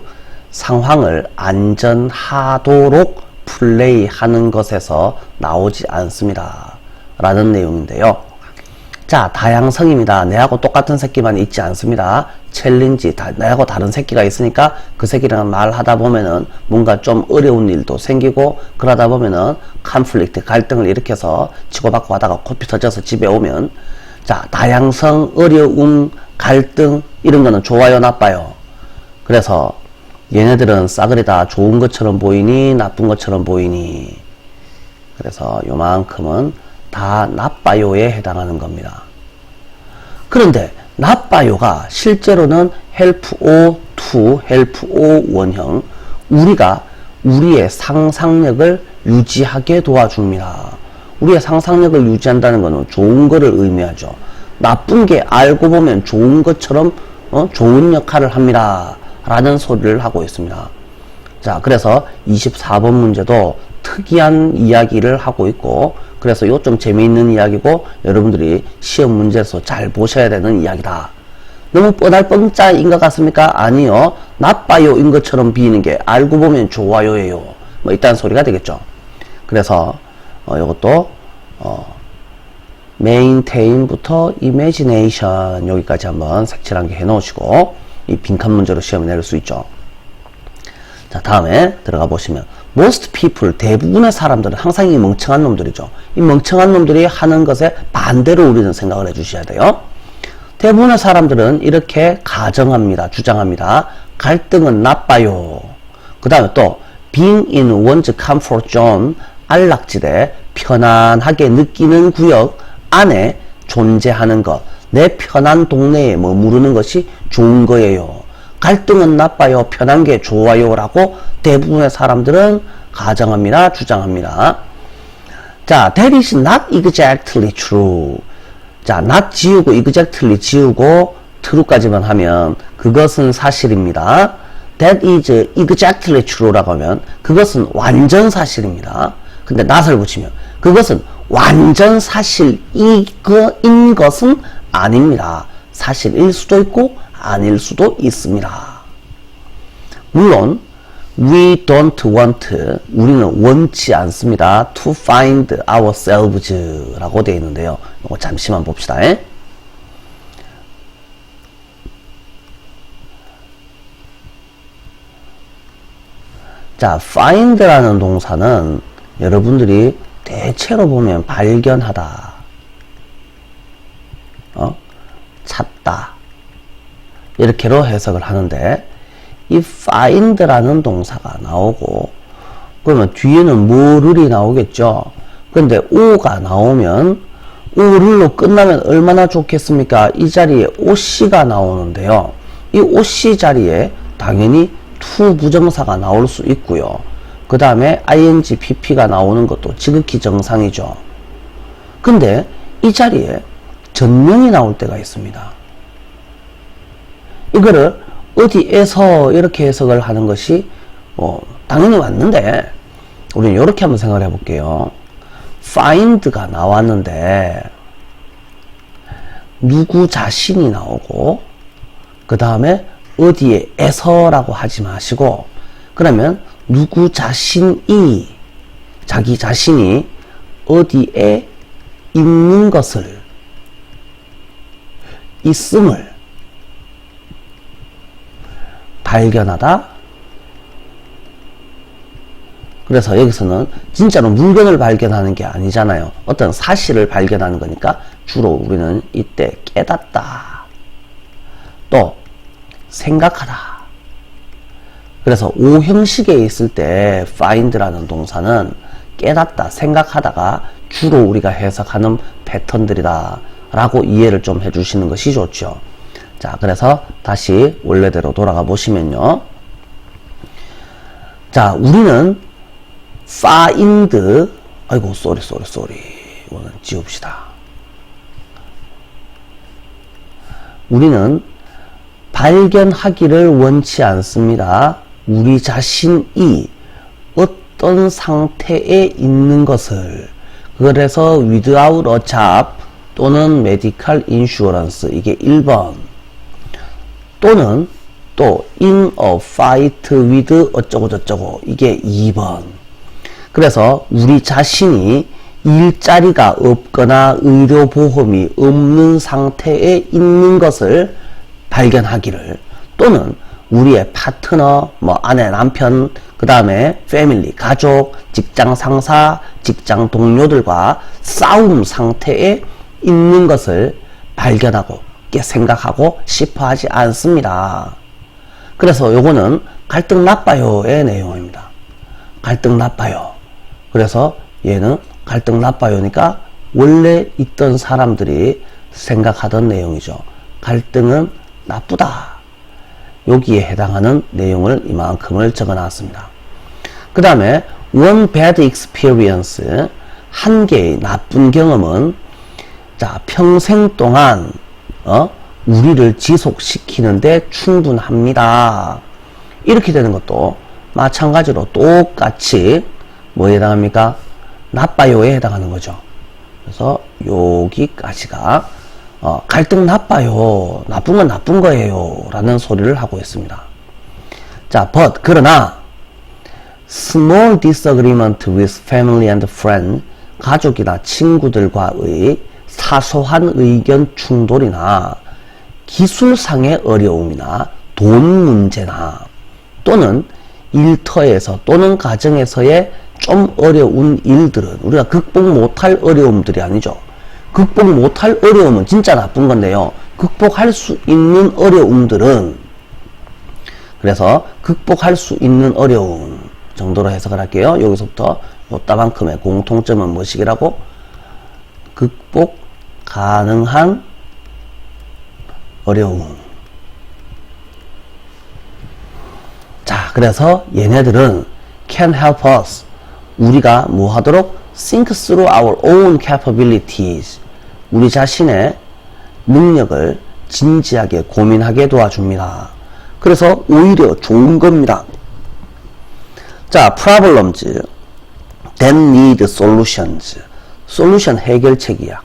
상황을 안전하도록 플레이하는 것에서 나오지 않습니다. 라는 내용인데요. 자, 다양성입니다. 내하고 똑같은 새끼만 있지 않습니다. 챌린지, 내하고 다른 새끼가 있으니까 그 새끼랑 말하다 보면은 뭔가 좀 어려운 일도 생기고, 그러다 보면은 컨플릭트, 갈등을 일으켜서 치고받고 하다가 코피 터져서 집에 오면, 자, 다양성, 어려움, 갈등 이런 거는 좋아요, 나빠요? 그래서 얘네들은 싸그리 다 좋은 것처럼 보이니 나쁜 것처럼 보이니, 그래서 요만큼은 다 나빠요에 해당하는 겁니다. 그런데 나빠요가 실제로는 help O2, help O 원형, 우리가 우리의 상상력을 유지하게 도와줍니다. 우리의 상상력을 유지한다는 것은 좋은 거를 의미하죠. 나쁜 게 알고 보면 좋은 것처럼 좋은 역할을 합니다 라는 소리를 하고 있습니다. 자, 그래서 24번 문제도 특이한 이야기를 하고 있고, 그래서 이거 좀 재미있는 이야기고 여러분들이 시험 문제에서 잘 보셔야 되는 이야기다. 너무 뻔할 뻔짜인 것 같습니까? 아니요. 나빠요인 것처럼 비이는 게 알고 보면 좋아요예요. 뭐 이딴 소리가 되겠죠. 그래서 이것도 maintain부터 imagination 여기까지 한번 색칠한 게 해놓으시고, 이 빈칸 문제로 시험을 내릴 수 있죠. 자, 다음에 들어가 보시면 most people, 대부분의 사람들은 항상 이 멍청한 놈들이죠. 이 멍청한 놈들이 하는 것에 반대로 우리는 생각을 해 주셔야 돼요. 대부분의 사람들은 이렇게 가정합니다. 주장합니다. 갈등은 나빠요. 그 다음에 또 being in one's comfort zone, 안락지대, 편안하게 느끼는 구역 안에 존재하는 것, 내 편한 동네에 머무르는 것이 좋은 거예요. 갈등은 나빠요, 편한 게 좋아요 라고 대부분의 사람들은 가정합니다. 주장합니다. 자, that is not exactly true. 자, not 지우고 exactly 지우고 true까지만 하면 그것은 사실입니다. that is exactly true 라고 하면 그것은 완전 사실입니다. 근데 not을 붙이면 그것은 완전 사실인 것은 아닙니다. 사실일 수도 있고 아닐 수도 있습니다. 물론 we don't want, 우리는 원치 않습니다. to find ourselves 라고 되어 있는데요. 이거 잠시만 봅시다. 자, find라는 동사는 여러분들이 대체로 보면 발견하다, 찾다 이렇게로 해석을 하는데, 이 find라는 동사가 나오고 그러면 뒤에는 뭐를이 나오겠죠. 근데 o가 나오면 o를로 끝나면 얼마나 좋겠습니까? 이 자리에 oc가 나오는데요. 이 oc 자리에 당연히 to 부정사가 나올 수 있고요. 그 다음에 ing, pp가 나오는 것도 지극히 정상이죠. 근데 이 자리에 전명이 나올 때가 있습니다. 이거를 어디에서 이렇게 해석을 하는 것이 당연히 맞는데, 우리는 이렇게 한번 생각을 해볼게요. find가 나왔는데 누구 자신이 나오고 그 다음에 어디에서라고 하지 마시고, 그러면 누구 자신이, 자기 자신이 어디에 있는 것을, 있음을 발견하다. 그래서 여기서는 진짜로 물건을 발견하는 게 아니잖아요. 어떤 사실을 발견하는 거니까 주로 우리는 이때 깨닫다, 또 생각하다. 그래서 O 형식에 있을 때 find라는 동사는 깨닫다, 생각하다가 주로 우리가 해석하는 패턴들이다 라고 이해를 좀 해주시는 것이 좋죠. 자, 그래서 다시 원래대로 돌아가 보시면요. 자, 우리는 find, 아이고, 쏘리. 이거는 지웁시다. 우리는 발견하기를 원치 않습니다. 우리 자신이 어떤 상태에 있는 것을. 그래서 without a job 또는 medical insurance, 이게 1번. 또는 또 in a fight with 어쩌고저쩌고, 이게 2번. 그래서 우리 자신이 일자리가 없거나 의료보험이 없는 상태에 있는 것을 발견하기를, 또는 우리의 파트너, 아내, 남편, 그 다음에 패밀리, 가족, 직장 상사, 직장 동료들과 싸움 상태에 있는 것을 발견하고 생각하고 싶어 하지 않습니다. 그래서 요거는 갈등 나빠요의 내용입니다. 갈등 나빠요. 그래서 얘는 갈등 나빠요니까 원래 있던 사람들이 생각하던 내용이죠. 갈등은 나쁘다. 여기에 해당하는 내용을 이만큼을 적어 놨습니다. 그 다음에 one bad experience, 한 개의 나쁜 경험은 평생 동안 우리를 지속시키는데 충분합니다. 이렇게 되는 것도 마찬가지로 똑같이 뭐에 해당합니까? 나빠요에 해당하는 거죠. 그래서 여기까지가 갈등 나빠요, 나쁜 건 나쁜 거예요 라는 소리를 하고 있습니다. 자, but 그러나 small disagreement with family and friend, 가족이나 친구들과의 사소한 의견 충돌이나 기술상의 어려움이나 돈 문제나 또는 일터에서 또는 가정에서의 좀 어려운 일들은, 우리가 극복 못할 어려움들이 아니죠. 극복 못할 어려움은 진짜 나쁜 건데요. 극복할 수 있는 어려움들은, 그래서 극복할 수 있는 어려움 정도로 해석을 할게요. 여기서부터 요따만큼의 공통점은 무엇이라고? 극복 가능한 어려움. 자, 그래서 얘네들은 can help us, 우리가 뭐 하도록? think through our own capabilities, 우리 자신의 능력을 진지하게 고민하게 도와줍니다. 그래서 오히려 좋은 겁니다. 자, problems that need solutions, 솔루션 해결책이야.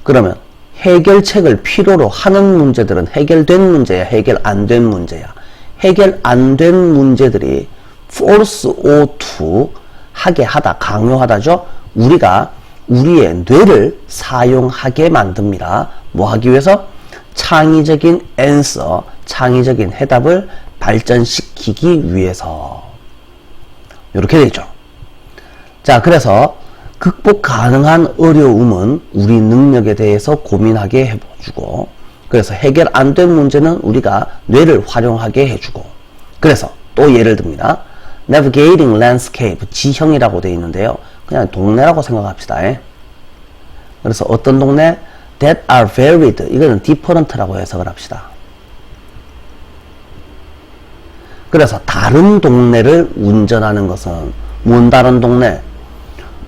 그러면 해결책을 필요로 하는 문제들은 해결된 문제야, 해결 안 된 문제야. 해결 안 된 문제들이 force or to 하게 하다, 강요하다죠. 우리가 우리의 뇌를 사용하게 만듭니다. 뭐 하기 위해서? 창의적인 answer, 창의적인 해답을 발전시키기 위해서. 이렇게 되죠. 자, 그래서 극복 가능한 어려움은 우리 능력에 대해서 고민하게 해주고, 그래서 해결 안 된 문제는 우리가 뇌를 활용하게 해주고, 그래서 또 예를 듭니다. Navigating landscape, 지형이라고 되어 있는데요. 그냥 동네라고 생각합시다. 그래서 어떤 동네? That are varied, 이거는 different라고 해석을 합시다. 그래서 다른 동네를 운전하는 것은, 뭔 다른 동네?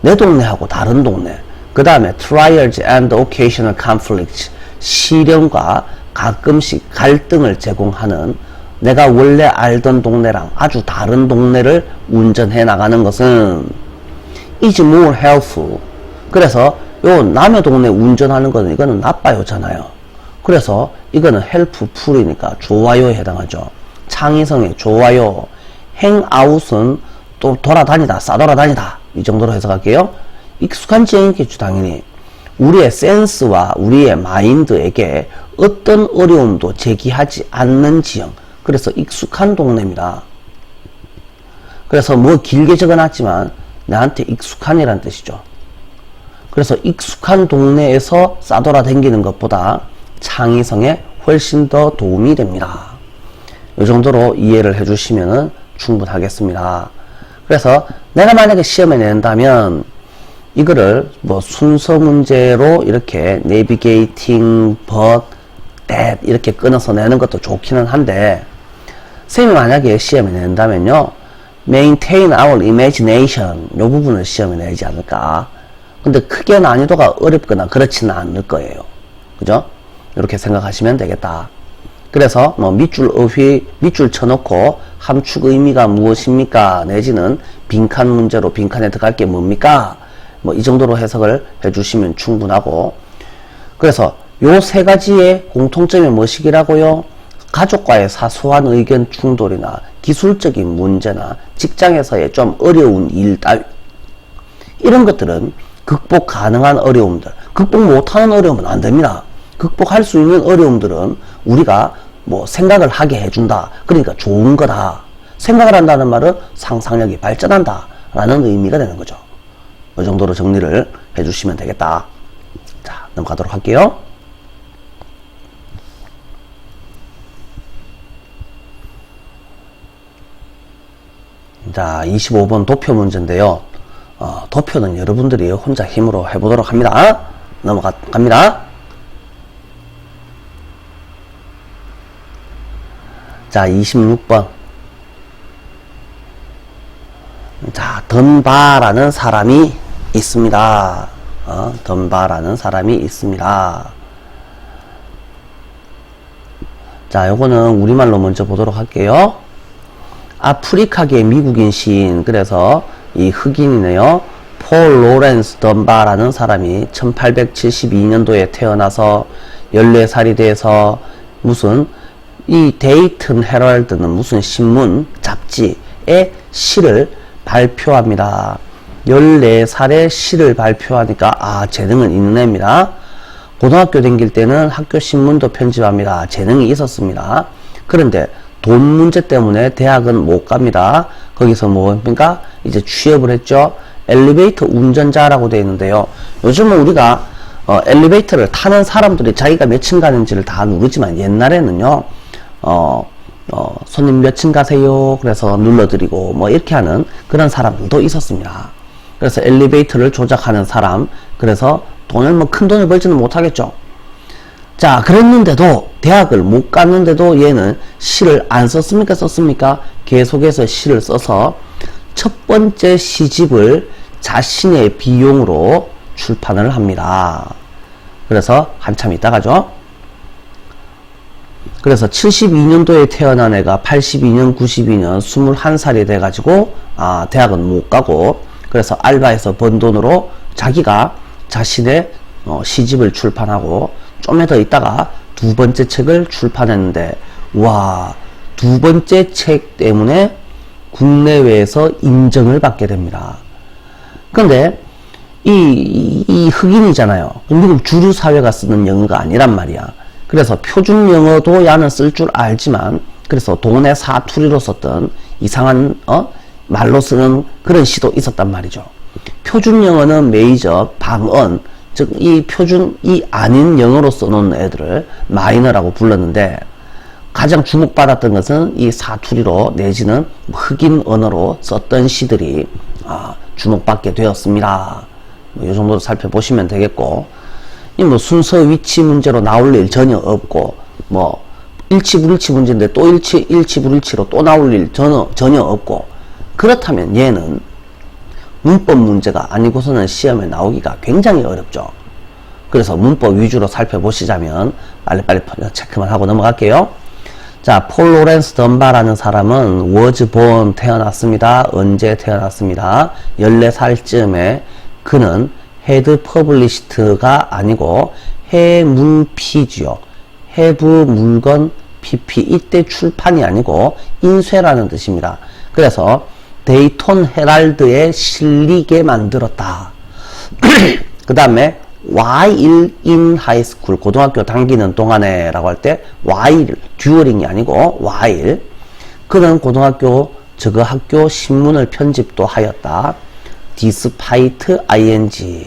내 동네하고 다른 동네. 그 다음에 trials and occasional conflicts, 시련과 가끔씩 갈등을 제공하는, 내가 원래 알던 동네랑 아주 다른 동네를 운전해 나가는 것은 is more helpful. 그래서 요 남의 동네 운전하는 거는 이거는 나빠요잖아요. 그래서 이거는 helpful이니까 좋아요에 해당하죠. 창의성에 좋아요. hangout은 또 돌아다니다, 싸돌아다니다, 이 정도로 해석할게요. 익숙한 지형이겠죠, 당연히. 우리의 센스와 우리의 마인드에게 어떤 어려움도 제기하지 않는 지형. 그래서 익숙한 동네입니다. 그래서 뭐 길게 적어놨지만 나한테 익숙한이란 뜻이죠. 그래서 익숙한 동네에서 싸돌아다니는 것보다 창의성에 훨씬 더 도움이 됩니다. 이 정도로 이해를 해주시면 충분하겠습니다. 그래서 내가 만약에 시험에 낸다면 이거를 뭐 순서 문제로 이렇게 navigating, but, that 이렇게 끊어서 내는 것도 좋기는 한데, 쌤이 만약에 시험에 낸다면요, maintain our imagination, 요 부분을 시험에 내지 않을까. 근데 크게 난이도가 어렵거나 그렇지는 않을 거예요. 그죠? 이렇게 생각하시면 되겠다. 그래서 뭐 밑줄 어휘, 밑줄 쳐놓고 함축 의미가 무엇입니까? 내지는 빈칸 문제로 빈칸에 들어갈 게 뭡니까? 뭐 이 정도로 해석을 해주시면 충분하고, 그래서 요 세 가지의 공통점이 무엇이라고요? 가족과의 사소한 의견 충돌이나 기술적인 문제나 직장에서의 좀 어려운 일 따위, 이런 것들은 극복 가능한 어려움들, 극복 못하는 어려움은 안 됩니다. 극복할 수 있는 어려움들은 우리가 뭐 생각을 하게 해준다. 그러니까 좋은 거다. 생각을 한다는 말은 상상력이 발전한다 라는 의미가 되는 거죠. 이 정도로 정리를 해주시면 되겠다. 자, 넘어가도록 할게요. 자, 25번 도표 문제인데요. 도표는 여러분들이 혼자 힘으로 해보도록 합니다. 넘어갑니다. 자, 26번. 자, 던바라는 사람이 있습니다. 던바라는 사람이 있습니다. 자, 요거는 우리말로 먼저 보도록 할게요. 아프리카계 미국인 시인, 그래서 이 흑인이네요. 폴 로렌스 던바라는 사람이 1872년도에 태어나서 14살이 돼서 무슨 이 데이튼 헤럴드는 무슨 신문, 잡지에 시를 발표합니다. 14살에 시를 발표하니까 재능은 있는 애입니다. 고등학교 다닐 때는 학교 신문도 편집합니다. 재능이 있었습니다. 그런데 돈 문제 때문에 대학은 못 갑니다. 거기서 뭡니까? 이제 취업을 했죠. 엘리베이터 운전자라고 되어 있는데요. 요즘은 우리가 엘리베이터를 타는 사람들이 자기가 몇 층 가는지를 다 누르지만 옛날에는요. 손님 몇 층 가세요? 그래서 눌러드리고 뭐 이렇게 하는 그런 사람들도 있었습니다. 그래서 엘리베이터를 조작하는 사람, 그래서 돈을 뭐 큰 돈을 벌지는 못하겠죠. 자, 그랬는데도 대학을 못 갔는데도 얘는 시를 안 썼습니까? 썼습니까? 계속해서 시를 써서 첫 번째 시집을 자신의 비용으로 출판을 합니다. 그래서 한참 있다가죠. 그래서 72년도에 태어난 애가 82년, 92년 21살이 돼가지고 대학은 못 가고, 그래서 알바해서 번 돈으로 자기가 자신의 시집을 출판하고 좀 더 있다가 두 번째 책을 출판했는데, 와, 두 번째 책 때문에 국내외에서 인정을 받게 됩니다. 그런데 이 흑인이잖아요. 미국 주류 사회가 쓰는 영어가 아니란 말이야. 그래서 표준 영어도 야는 쓸 줄 알지만, 그래서 돈의 사투리로 썼던 이상한 말로 쓰는 그런 시도 있었단 말이죠. 표준 영어는 메이저, 방언, 즉 이 표준이 아닌 영어로 써놓은 애들을 마이너라고 불렀는데, 가장 주목받았던 것은 이 사투리로 내지는 흑인 언어로 썼던 시들이 주목받게 되었습니다. 이 정도로 살펴보시면 되겠고, 이 뭐 순서 위치 문제로 나올 일 전혀 없고, 뭐 일치불일치 문제인데 또 일치불일치로 또 나올 일 전혀 없고, 그렇다면 얘는 문법 문제가 아니고서는 시험에 나오기가 굉장히 어렵죠. 그래서 문법 위주로 살펴보시자면 빨리빨리 체크만 하고 넘어갈게요. 자, 폴 로렌스 던바라는 사람은 was born 태어났습니다. 언제 태어났습니다? 14살쯤에 그는 헤드 퍼블리시트가 아니고 해물피지요. 해부 물건 PP, 이때 출판이 아니고 인쇄라는 뜻입니다. 그래서 데이톤 헤랄드에 실리게 만들었다. 그 다음에 while in high school, 고등학교 다니는 동안에 라고 할 때 while, during이 아니고 while, 그는 고등학교 저거 학교 신문을 편집도 하였다. despite ing,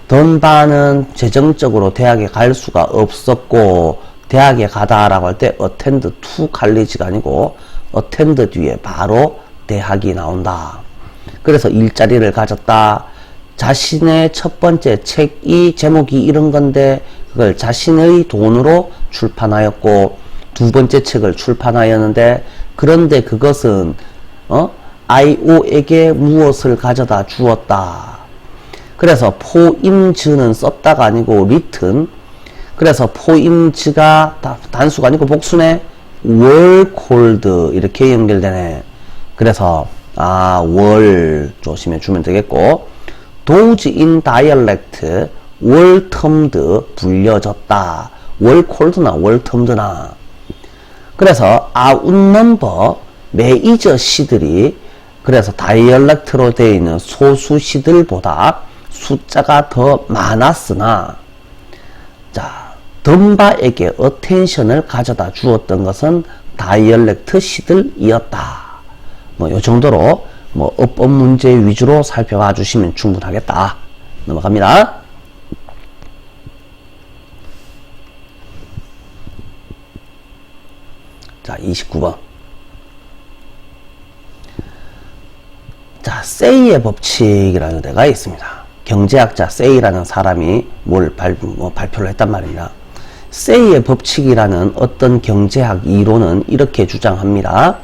던바는 재정적으로 대학에 갈 수가 없었고, 대학에 가다 라고 할 때 attend to college가 아니고 attend 뒤에 바로 대학이 나온다. 그래서 일자리를 가졌다. 자신의 첫 번째 책이 제목이 이런 건데 그걸 자신의 돈으로 출판하였고, 두 번째 책을 출판하였는데, 그런데 그것은 IO에게 무엇을 가져다 주었다. 그래서 포임즈는 썼다가 아니고 written, 그래서 포임즈가 단수가 아니고 복수네. were called 이렇게 연결되네. 그래서 were 조심해 주면 되겠고, those in dialect were termed 불려졌다. were called나 were termed나. 그래서 outnumber 메이저 시들이 그래서 다이얼렉트로 되어 있는 소수시들보다 숫자가 더 많았으나, 자, 덤바에게 어텐션을 가져다 주었던 것은 다이얼렉트 시들이었다. 뭐, 요 정도로, 뭐, 어법 문제 위주로 살펴봐 주시면 충분하겠다. 넘어갑니다. 자, 29번. 자, 세이의 법칙이라는 데가 있습니다. 경제학자 세이라는 사람이 발표를 했단 말입니다. 세이의 법칙이라는 어떤 경제학 이론은 이렇게 주장합니다.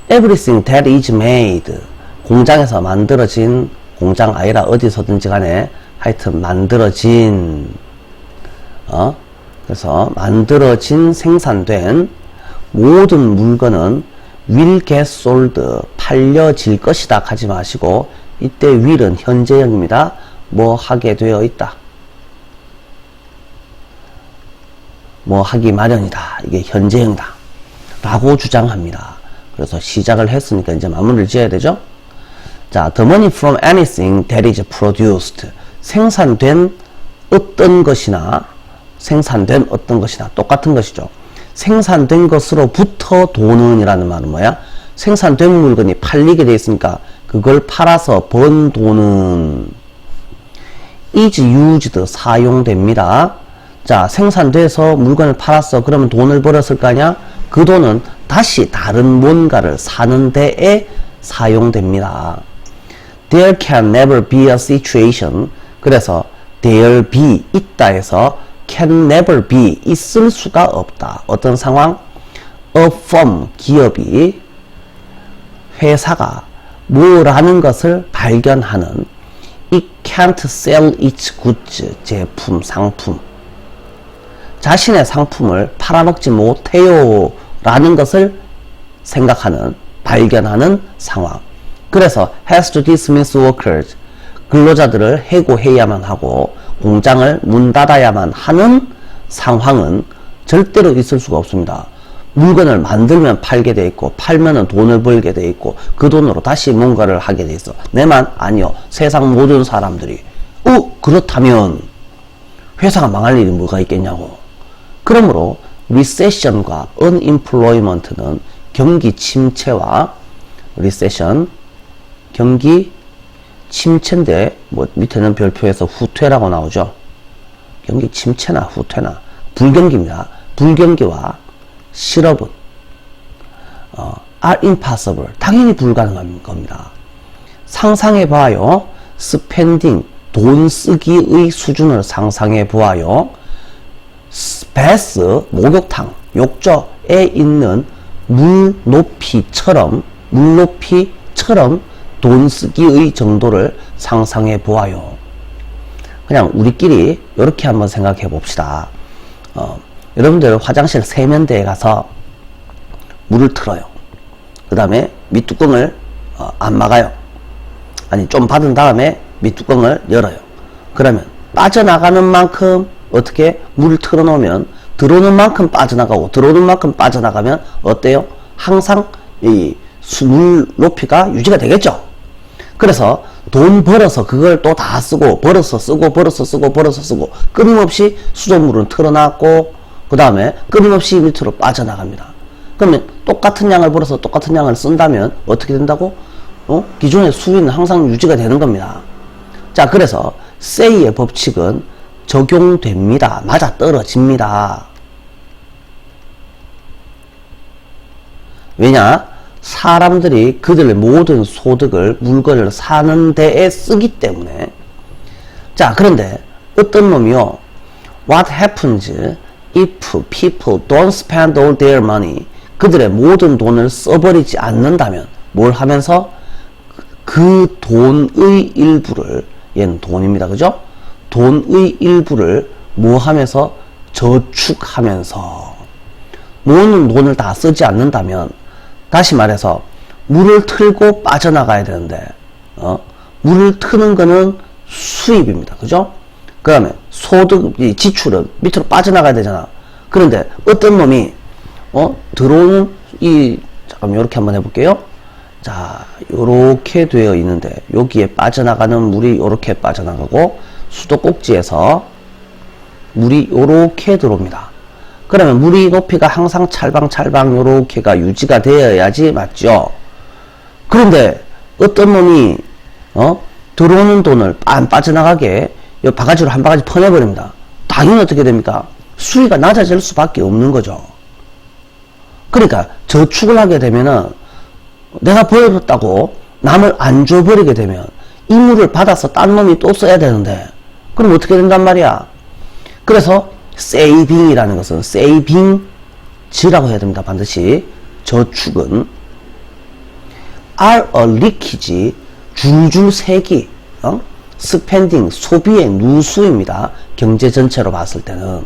Everything that is made, 공장에서 만들어진, 공장 아니라 어디서든지 간에 하여튼 만들어진, 그래서 만들어진, 생산된 모든 물건은 will get sold, 팔려질 것이다 하지 마시고, 이때 will은 현재형입니다. 뭐 하게 되어 있다. 뭐 하기 마련이다. 이게 현재형이다. 라고 주장합니다. 그래서 시작을 했으니까 이제 마무리를 지어야 되죠. 자, the money from anything that is produced. 생산된 어떤 것이나 똑같은 것이죠. 생산된 것으로부터 돈은 이라는 말은 뭐야? 생산된 물건이 팔리게 돼 있으니까 그걸 팔아서 번 돈은 is used, 사용됩니다. 자, 생산돼서 물건을 팔았어. 그러면 돈을 벌었을 거 아니야? 그 돈은 다시 다른 뭔가를 사는 데에 사용됩니다. There can never be a situation. 그래서 there be, 있다에서 can never be, 있을 수가 없다. 어떤 상황? A firm, 기업이, 회사가 뭐라는 것을 발견하는 it can't sell its goods, 제품, 상품. 자신의 상품을 팔아먹지 못해요 라는 것을 생각하는, 발견하는 상황. 그래서 has to dismiss workers, 근로자들을 해고해야만 하고 공장을 문 닫아야만 하는 상황은 절대로 있을 수가 없습니다. 물건을 만들면 팔게 돼 있고, 팔면은 돈을 벌게 돼 있고, 그 돈으로 다시 뭔가를 하게 돼 있어. 내만? 아니요. 세상 모든 사람들이. 그렇다면 회사가 망할 일이 뭐가 있겠냐고. 그러므로 recession과 unemployment는 경기 침체와 recession, 경기 침체인데 뭐 밑에는 별표에서 후퇴라고 나오죠. 경기 침체나 후퇴나 불경기입니다. 불경기와 실업은 are impossible, 당연히 불가능한 겁니다. 상상해 봐요. spending, 돈 쓰기의 수준을 상상해 보아요. bath, 목욕탕, 욕조에 있는 물높이처럼 돈 쓰기의 정도를 상상해 보아요. 그냥 우리끼리 이렇게 한번 생각해 봅시다. 여러분들 화장실 세면대에 가서 물을 틀어요. 그 다음에 밑뚜껑을 안 막아요. 아니, 좀 받은 다음에 밑뚜껑을 열어요. 그러면 빠져나가는 만큼 어떻게 물을 틀어놓으면 들어오는 만큼 빠져나가고 들어오는 만큼 빠져나가면 어때요? 항상 이 물 높이가 유지가 되겠죠. 그래서 돈 벌어서 그걸 또 다 쓰고 벌어서 쓰고 끊임없이 수돗물은 틀어놨고 그 다음에 끊임없이 밑으로 빠져나갑니다. 그러면 똑같은 양을 벌어서 똑같은 양을 쓴다면 어떻게 된다고? 기존의 수위는 항상 유지가 되는 겁니다. 자, 그래서 세이의 법칙은 적용됩니다. 맞아 떨어집니다. 왜냐? 사람들이 그들의 모든 소득을 물건을 사는 데에 쓰기 때문에. 자, 그런데 어떤 놈이요, What happens if people don't spend all their money? 그들의 모든 돈을 써버리지 않는다면 뭘 하면서? 그 돈의 일부를, 얘는 돈입니다. 그죠? 돈의 일부를 뭐 하면서? 저축하면서. 모든 돈을 다 쓰지 않는다면, 다시 말해서 물을 틀고 빠져나가야 되는데 물을 트는 거는 수입입니다. 그죠? 그 다음에 소득, 지출은 밑으로 빠져나가야 되잖아. 그런데 어떤 놈이 들어오는 잠깐만 이렇게 한번 해볼게요. 자, 요렇게 되어 있는데 여기에 빠져나가는 물이 요렇게 빠져나가고 수도꼭지에서 물이 요렇게 들어옵니다. 그러면 물이 높이가 항상 찰방찰방 요렇게가 유지가 되어야지 맞죠? 그런데 어떤 놈이 들어오는 돈을 안 빠져나가게 요 바가지로 한 바가지 퍼내버립니다. 당연히 어떻게 됩니까? 수위가 낮아질 수밖에 없는 거죠. 그러니까 저축을 하게 되면은 내가 벌었다고 남을 안 줘버리게 되면 이 물을 받아서 딴 놈이 또 써야 되는데 그럼 어떻게 된단 말이야? 그래서 세이빙이라는 것은 세이빙지라고 해야 됩니다. 반드시 저축은 are a leakage, 줄줄 새기, spending, 소비의 누수입니다. 경제 전체로 봤을 때는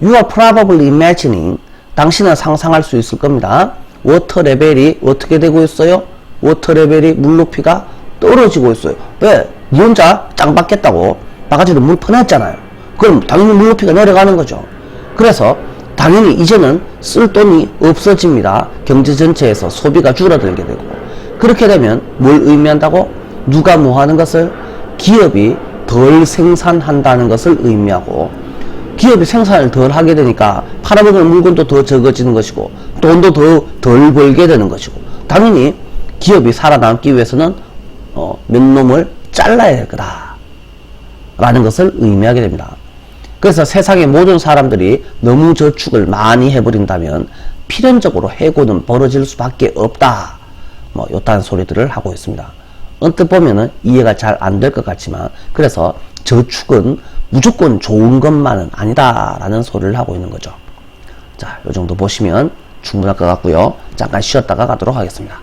you are probably imagining, 당신은 상상할 수 있을 겁니다. 워터 레벨이 어떻게 되고 있어요? 워터 레벨이 물 높이가 떨어지고 있어요. 왜? 니 혼자 짱 받겠다고 바가지로 물 퍼냈잖아요. 그럼 당연히 물 높이가 내려가는 거죠. 그래서 당연히 이제는 쓸 돈이 없어집니다. 경제 전체에서 소비가 줄어들게 되고, 그렇게 되면 뭘 의미한다고? 누가 뭐 하는 것을? 기업이 덜 생산한다는 것을 의미하고, 기업이 생산을 덜 하게 되니까 팔아먹는 물건도 더 적어지는 것이고 돈도 덜 벌게 되는 것이고, 당연히 기업이 살아남기 위해서는 몇 놈을 잘라야 될 거다 라는 것을 의미하게 됩니다. 그래서 세상의 모든 사람들이 너무 저축을 많이 해버린다면 필연적으로 해고는 벌어질 수밖에 없다, 뭐 요딴 소리들을 하고 있습니다. 언뜻 보면은 이해가 잘 안 될 것 같지만, 그래서 저축은 무조건 좋은 것만은 아니다 라는 소리를 하고 있는 거죠. 자, 요 정도 보시면 충분할 것 같고요. 잠깐 쉬었다가 가도록 하겠습니다.